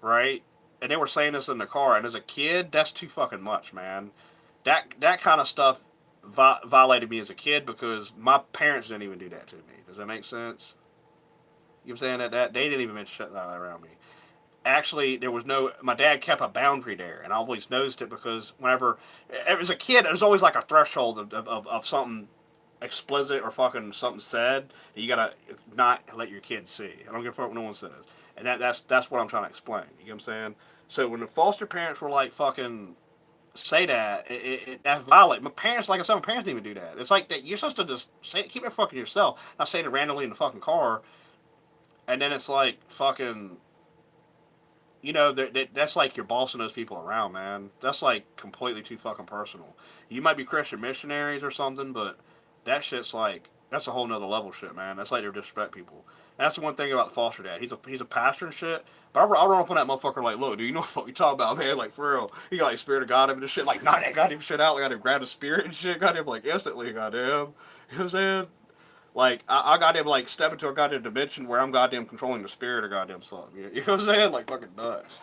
right? And they were saying this in the car. And as a kid, that's too fucking much, man. That kind of stuff violated me as a kid because my parents didn't even do that to me. Does that make sense? You know what I'm saying? That they didn't even mention shit around me. Actually, my dad kept a boundary there, and I always noticed it because whenever, as a kid, there's always like a threshold of something explicit or fucking something said that you gotta not let your kids see. I don't give a fuck what no one says. And that's what I'm trying to explain. You know what I'm saying? So when the foster parents were like fucking say that, that's violent. My parents, like I said, my parents didn't even do that. It's like that you're supposed to just keep it fucking yourself, not saying it randomly in the fucking car. And then it's like fucking, you know, that's like you're bossing those people around, man. That's like completely too fucking personal. You might be Christian missionaries or something, but that shit's like, that's a whole nother level shit, man. That's like they disrespect people. And that's the one thing about the foster dad. He's a pastor and shit. But I'll run up on that motherfucker like, look, dude, you know what the fuck you talking about, man? Like, for real. He got like Spirit of God in him and shit. Like, knock that goddamn shit out. Like, I gotta grab the spirit and shit. Goddamn, like, instantly, goddamn. You know what I'm saying? Like, I goddamn, like, step into a goddamn dimension where I'm goddamn controlling the spirit or goddamn something. You know what I'm saying? Like, fucking nuts.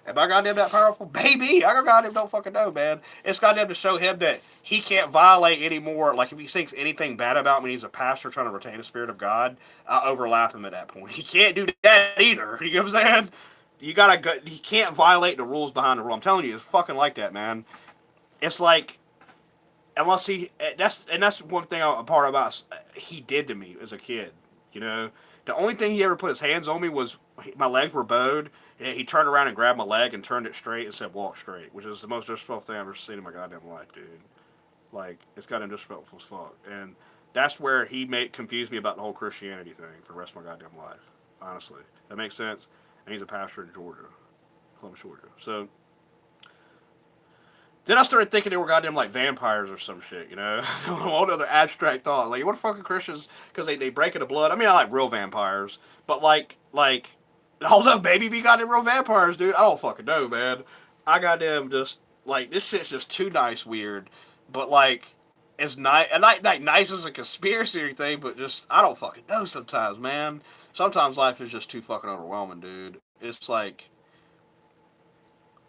Am I goddamn that powerful? Baby, I goddamn don't fucking know, man. It's goddamn to show him that he can't violate anymore. Like, if he thinks anything bad about me, he's a pastor trying to retain the spirit of God, I overlap him at that point. He can't do that either. You know what I'm saying? You gotta go. You can't violate the rules behind the rule. I'm telling you, it's fucking like that, man. It's like, unless he, that's one thing a part about he did to me as a kid. You know, the only thing he ever put his hands on me was my legs were bowed. And he turned around and grabbed my leg and turned it straight and said, "Walk straight," which is the most disrespectful thing I've ever seen in my goddamn life, dude. Like, it's goddamn disrespectful as fuck. And that's where he confused me about the whole Christianity thing for the rest of my goddamn life. Honestly, that makes sense. And he's a pastor in Georgia, Columbus, Georgia. So then I started thinking they were goddamn like vampires or some shit, you know? All other abstract thought. Like, what fucking Christians, because they break into blood. I mean, I like real vampires, but like, hold up, baby, be goddamn real vampires, dude. I don't fucking know, man. I goddamn just, like, this shit's just too nice weird. But, like, it's nice, and like nice as a conspiracy thing, but just, I don't fucking know sometimes, man. Sometimes life is just too fucking overwhelming, dude. It's like,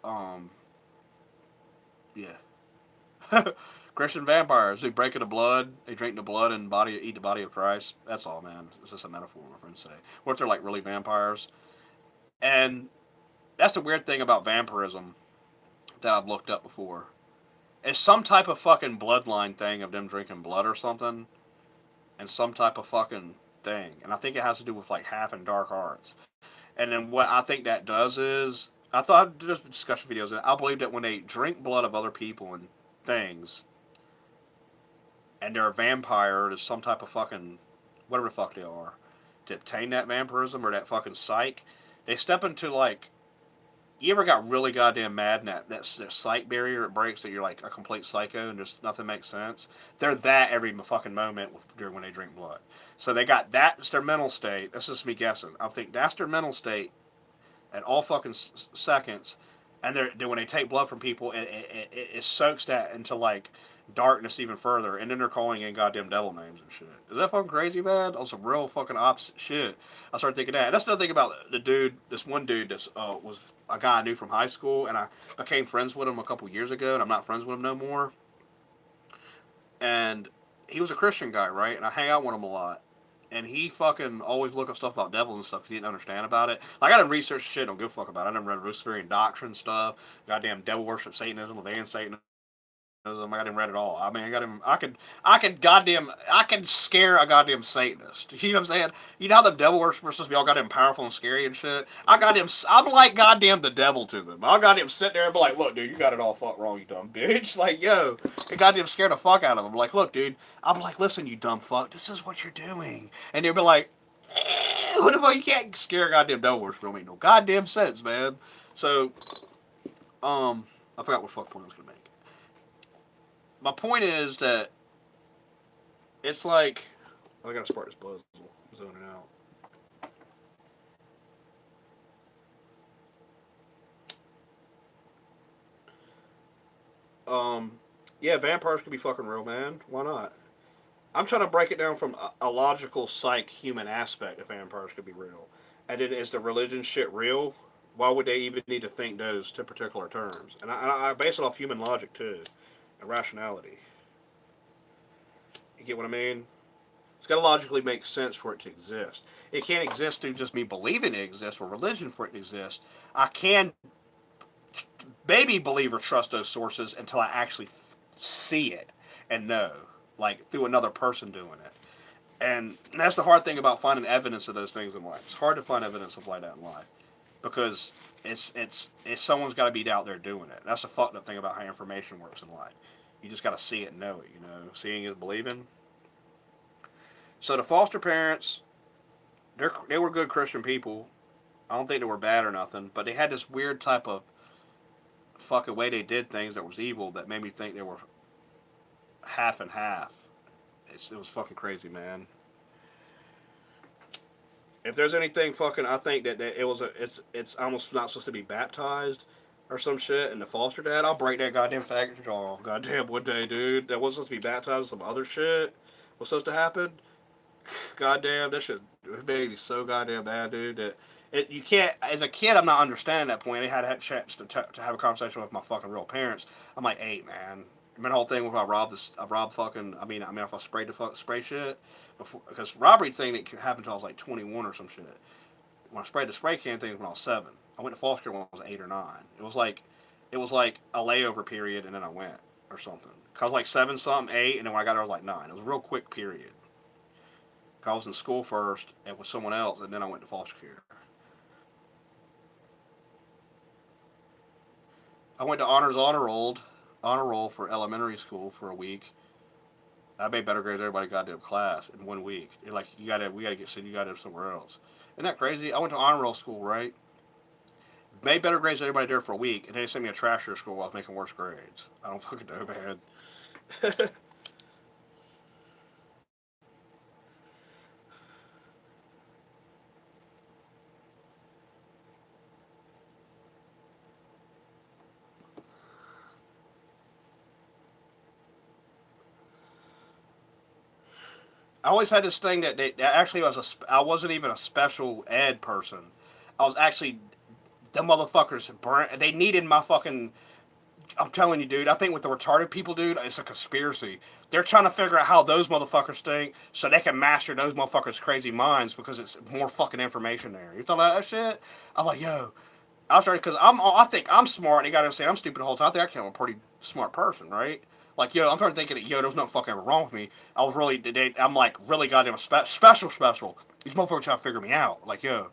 um, yeah. Christian vampires who break into blood, they drink the blood and eat the body of Christ. That's all, man. It's just a metaphor, my friends say. What if they're like really vampires? And that's the weird thing about vampirism that I've looked up before. It's some type of fucking bloodline thing of them drinking blood or something, and some type of fucking thing. And I think it has to do with like half and dark arts. And then what I think that does is, I thought I'd just discussion videos. I believe that when they drink blood of other people and things, and they're a vampire, there's some type of fucking whatever the fuck they are, to obtain that vampirism or that fucking psych, they step into like, you ever got really goddamn mad and that psych barrier it breaks that you're like a complete psycho and just nothing makes sense? They're that every fucking moment during when they drink blood. So they got that, it's their mental state. That's just me guessing. I think that's their mental state at all fucking seconds. And when they take blood from people, it soaks that into like darkness even further, and then they're calling in goddamn devil names and shit. Is that fucking crazy, man? On some real fucking opposite shit. I started thinking that. And that's another thing about the dude, this one dude that was a guy I knew from high school, and I became friends with him a couple years ago, and I'm not friends with him no more. And he was a Christian guy, right? And I hang out with him a lot. And he fucking always look up stuff about devils and stuff because he didn't understand about it. Like, I didn't research shit, don't give a fuck about it. I didn't read Luciferian doctrine stuff, goddamn devil worship Satanism, Levian Satanism. I got him read it all. I mean, I got him. I could scare a goddamn Satanist. You know what I'm saying? You know how the devil worshippers supposed to be all goddamn powerful and scary and shit. I'm like goddamn the devil to them. I got him sit there and be like, "Look, dude, you got it all fucked wrong, you dumb bitch." Like, yo, it goddamn scared the fuck out of him. Like, look, dude, I'm like, listen, you dumb fuck, this is what you're doing, and they'll be like, what the fuck? You can't scare a goddamn devil worshiper. Don't make no goddamn sense, man. So, I forgot what fuck point I was gonna make. My point is that it's like, I gotta spark this buzz. I'm zoning out. Yeah, vampires could be fucking real, man. Why not? I'm trying to break it down from a logical psych human aspect if vampires could be real. And then is the religion shit real? Why would they even need to think those to particular terms? And I base it off human logic too, and rationality. You get what I mean? It's got to logically make sense for it to exist. It can't exist through just me believing it exists or religion for it to exist. I can maybe believe or trust those sources until I actually see it and know, like through another person doing it. And that's the hard thing about finding evidence of those things in life. It's hard to find evidence of like that in life because it's someone's got to be out there doing it. That's the fucked up thing about how information works in life. You just got to see it and know it. You know, seeing is believing. So the foster parents, they were good Christian people. I don't think they were bad or nothing, but they had this weird type of fucking way they did things that was evil that made me think they were half and half. It was fucking crazy, man. If there's anything fucking, I think that it's almost not supposed to be baptized or some shit, and the foster dad, I'll break that goddamn faggot jaw. Goddamn, one day, dude. That wasn't supposed to be baptized, some other shit was supposed to happen. Goddamn, that shit made me so goddamn bad, dude, that You can't, as a kid, I'm not understanding that point. They had a chance to have a conversation with my fucking real parents. I'm like 8, man. Remember the whole thing where I robbed fucking, if I sprayed the spray shit, before, because robbery thing that happened until I was like 21 or some shit. When I sprayed the spray can thing when I was 7. I went to foster care when I was 8 or 9. It was like a layover period, and then I went or something. Cause I was like 7 something, 8, and then when I got there I was like 9. It was a real quick period. Cause I was in school first and with someone else, and then I went to foster care. I went to honor roll for elementary school for a week. I made better grades than everybody goddamn class in 1 week. You're like, we gotta get sent, you gotta go somewhere else. Isn't that crazy? I went to honor roll school, right? Made better grades than everybody there for a week, and then they sent me a trasher school while I was making worse grades. I don't fucking know, man. I always had this thing that actually I wasn't even a special ed person. I was actually the motherfuckers burnt. They needed my fucking. I'm telling you, dude. I think with the retarded people, dude, it's a conspiracy. They're trying to figure out how those motherfuckers think, so they can master those motherfuckers' crazy minds because it's more fucking information there. You thought about that shit? I'm like, yo, I started because I think I'm smart, and you gotta say I'm stupid the whole time. I think I'm a pretty smart person, right? Like, yo, I'm trying to think that, yo, there's no fucking wrong with me. I was really, I'm like, really goddamn special. These motherfuckers trying to figure me out. Like, yo,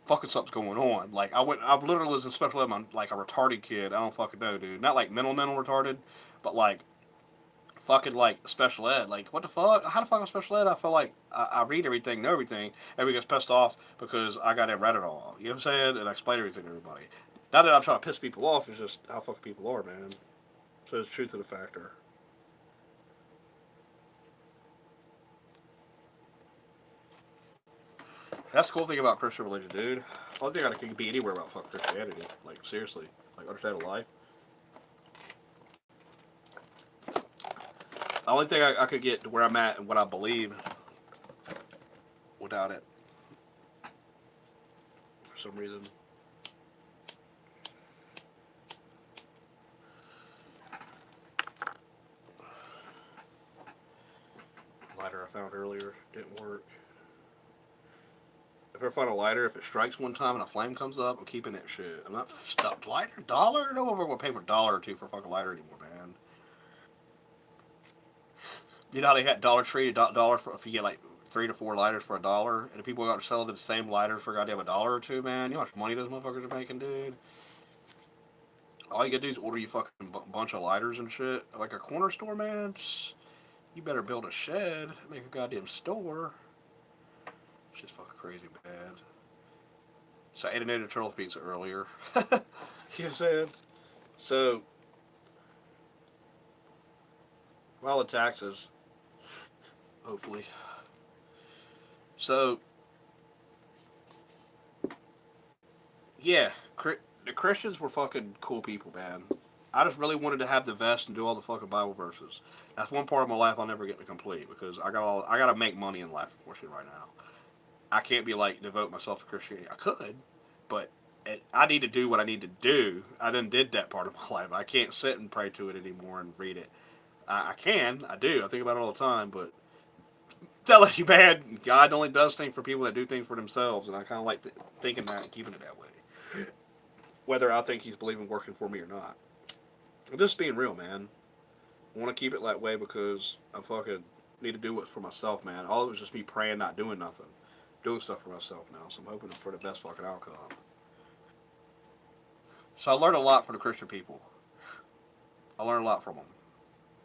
fucking something's going on. Like, I literally was in special ed, like a retarded kid. I don't fucking know, dude. Not like mental retarded, but like, fucking like special ed. Like, what the fuck? How the fuck am special ed? I feel like I read everything, know everything. Everybody gets pissed off because I got in read it all. You know what I'm saying? And I explain everything to everybody. Not that I'm trying to piss people off, it's just how fucking people are, man. So it's the truth of the factor. That's the cool thing about Christian religion, dude. The only thing I can be anywhere about fucking Christianity. Like, seriously. Like, understand life. The only thing I could get to where I'm at and what I believe without it, for some reason. Lighter I found earlier didn't work. If I find a lighter, if it strikes one time and a flame comes up, I'm keeping that shit. I'm not stuck. Lighter? $1? No one ever want to pay for $1 or $2 for a fucking lighter anymore, man. You know how they got Dollar Tree, dollar for if you get like 3 to 4 lighters for $1, and the people got to sell the same lighter for goddamn $1 or $2, man. You know how much money those motherfuckers are making, dude? All you gotta do is order you fucking bunch of lighters and shit. Like a corner store, man. You better build a shed, make a goddamn store. It's just fucking crazy bad. So I ate an turtle pizza earlier. You know what I'm saying? So, well, the taxes, hopefully. So, yeah, the Christians were fucking cool people, man. I just really wanted to have the vest and do all the fucking Bible verses. That's one part of my life I'll never get to complete because I gotta make money in life, unfortunately, right now. I can't be like devote myself to Christianity. I could, but I need to do what I need to do. I done did that part of my life. I can't sit and pray to it anymore and read it. I can, I do. I think about it all the time, but telling you, man, God only does things for people that do things for themselves, and I kind of like thinking that and keeping it that way. Whether I think He's believing working for me or not. I'm just being real, man. I want to keep it that way because I fucking need to do what's for myself, man. All it was just me praying, not doing nothing. Doing stuff for myself now, so I'm hoping for the best fucking outcome. So I learned a lot from the Christian people. I learned a lot from them.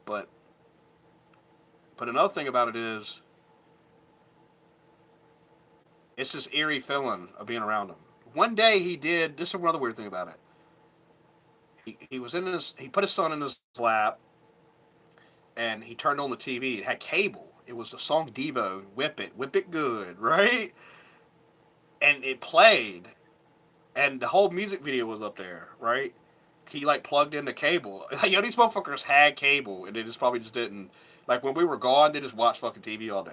But another thing about it is, it's this eerie feeling of being around them. One day he did. This is another weird thing about it. He was in his. He put his son in his lap, and he turned on the TV. It had cable. It was the song Devo, Whip It Good, right? And it played, and the whole music video was up there, right? He like plugged in the cable. You know, these motherfuckers had cable, and they just probably just didn't. Like when we were gone, they just watched fucking TV all day.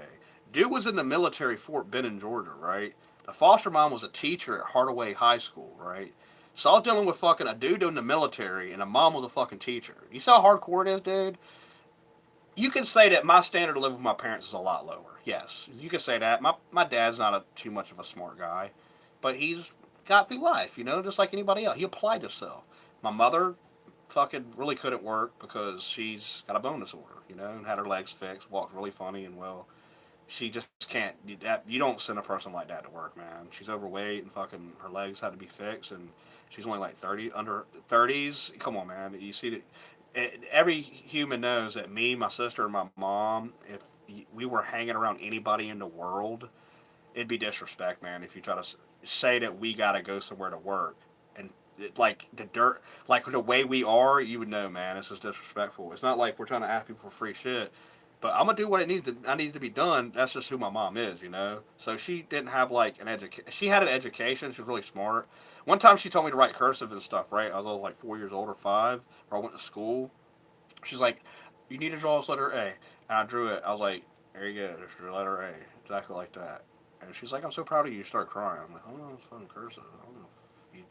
Dude was in the military Fort Benning, Georgia, right? The foster mom was a teacher at Hardaway High School, right? So I was dealing with fucking a dude in the military, and a mom was a fucking teacher. You see how hardcore it is, dude? You can say that my standard of living with my parents is a lot lower. Yes, you can say that. My dad's not too much of a smart guy, but he's got through life, you know, just like anybody else. He applied himself. My mother fucking really couldn't work because she's got a bone disorder, you know, and had her legs fixed, walks really funny, and well, she just can't. You don't send a person like that to work, man. She's overweight and fucking her legs had to be fixed, and she's only like 30, under 30s. Come on, man. You see that every human knows that me, my sister, and my mom, if we were hanging around anybody in the world, it'd be disrespect, man. If you try to say that we gotta go somewhere to work, and like the dirt, like the way we are, you would know, man. It's just disrespectful. It's not like we're trying to ask people for free shit. But I'm gonna do what it needs to. I need to be done. That's just who my mom is, you know. So she didn't have like an education. She had an education. She was really smart. One time she told me to write cursive and stuff. Right, I was like 4 years old or five, or I went to school. She's like, "You need to draw this letter A," and I drew it. I was like, "There you go, there's your letter A, exactly like that." And she's like, "I'm so proud of you." You start crying. I'm like, "Oh, it's fucking cursive. I don't know."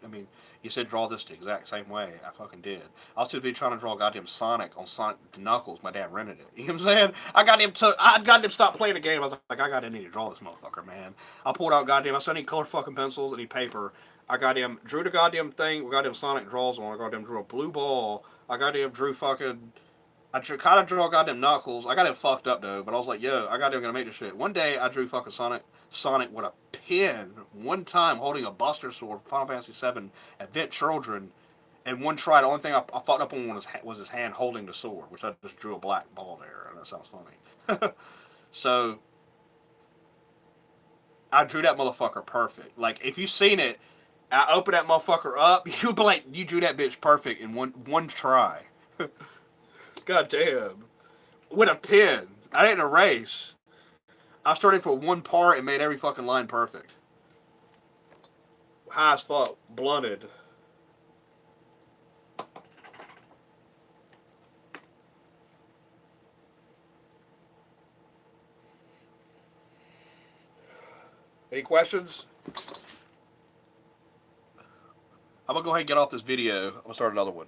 I mean, you said draw this the exact same way. I fucking did. I was too busy trying to draw goddamn Sonic on Sonic Knuckles. My dad rented it. You know what I'm saying? I got him stopped playing the game. I was like, I got him need to draw this motherfucker, man. I pulled out goddamn. I said, I need color fucking pencils. I need paper. I got him drew the goddamn thing. We got him Sonic draws on. I got him drew a blue ball. I got him drew fucking. Kind of draw goddamn Knuckles. I got him fucked up though, but I was like, yo, I got him gonna make this shit. One day I drew fucking Sonic with a pen. One time holding a Buster Sword, Final Fantasy VII, Advent Children, and one try. The only thing I fucked up on was his hand holding the sword, which I just drew a black ball there, and that sounds funny. So I drew that motherfucker perfect. Like if you seen it, I opened that motherfucker up, you'd be like, you drew that bitch perfect in one try. God damn. With a pen. I didn't erase. I started for one part and made every fucking line perfect. High as fuck. Blunted. Any questions? I'm gonna go ahead and get off this video. I'm gonna start another one.